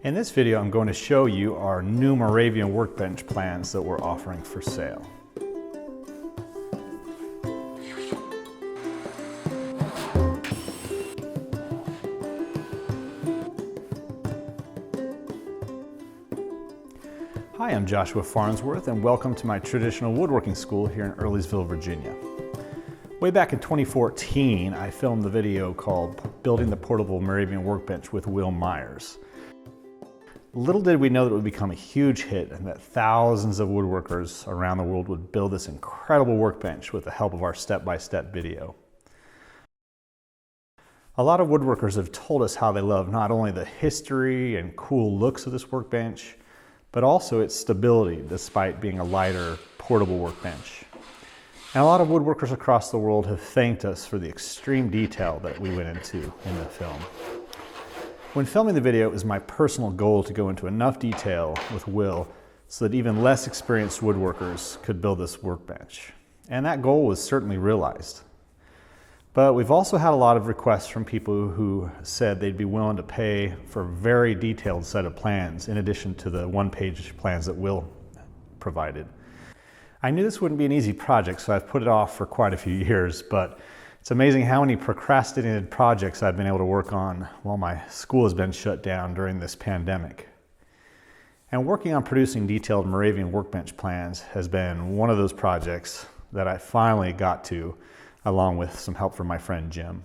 In this video, I'm going to show you our new Moravian workbench plans that we're offering for sale. Hi, I'm Joshua Farnsworth, and welcome to my traditional woodworking school here in Earlysville, Virginia. Way back in 2014, I filmed the video called Building the Portable Moravian Workbench with Will Myers. Little did we know that it would become a huge hit and that thousands of woodworkers around the world would build this incredible workbench with the help of our step-by-step video. A lot of woodworkers have told us how they love not only the history and cool looks of this workbench, but also its stability despite being a lighter, portable workbench. And a lot of woodworkers across the world have thanked us for the extreme detail that we went into in the film. When filming the video, it was my personal goal to go into enough detail with Will so that even less experienced woodworkers could build this workbench. And that goal was certainly realized. But we've also had a lot of requests from people who said they'd be willing to pay for a very detailed set of plans in addition to the one-page plans that Will provided. I knew this wouldn't be an easy project, so I've put it off for quite a few years, but it's amazing how many procrastinated projects I've been able to work on while my school has been shut down during this pandemic. And working on producing detailed Moravian workbench plans has been one of those projects that I finally got to, along with some help from my friend Jim.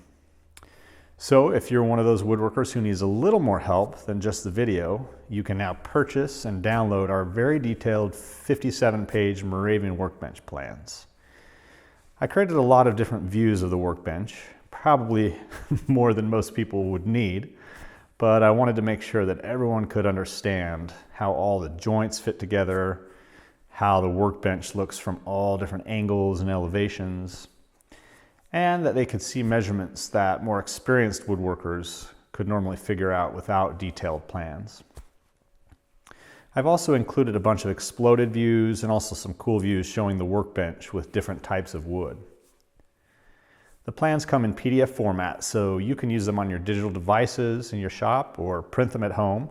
So if you're one of those woodworkers who needs a little more help than just the video, you can now purchase and download our very detailed 57-page Moravian workbench plans. I created a lot of different views of the workbench, probably more than most people would need, but I wanted to make sure that everyone could understand how all the joints fit together, how the workbench looks from all different angles and elevations, and that they could see measurements that more experienced woodworkers could normally figure out without detailed plans. I've also included a bunch of exploded views and also some cool views showing the workbench with different types of wood. The plans come in PDF format, so you can use them on your digital devices in your shop or print them at home.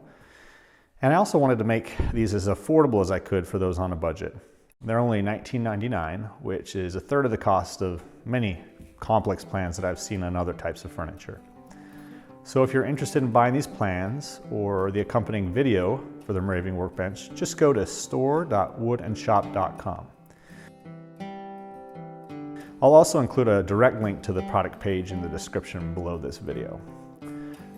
And I also wanted to make these as affordable as I could for those on a budget. They're only $19.99, which is a third of the cost of many complex plans that I've seen on other types of furniture. So if you're interested in buying these plans or the accompanying video for the Moravian workbench, just go to store.woodandshop.com. I'll also include a direct link to the product page in the description below this video.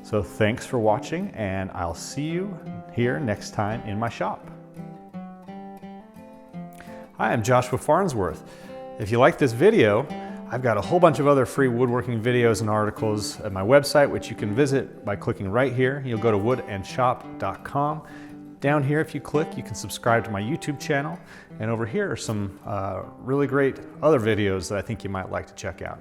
So thanks for watching, and I'll see you here next time in my shop. Hi, I'm Joshua Farnsworth. If you like this video, I've got a whole bunch of other free woodworking videos and articles at my website, which you can visit by clicking right here. You'll go to woodandshop.com. Down here, if you click, you can subscribe to my YouTube channel. And over here are some really great other videos that I think you might like to check out.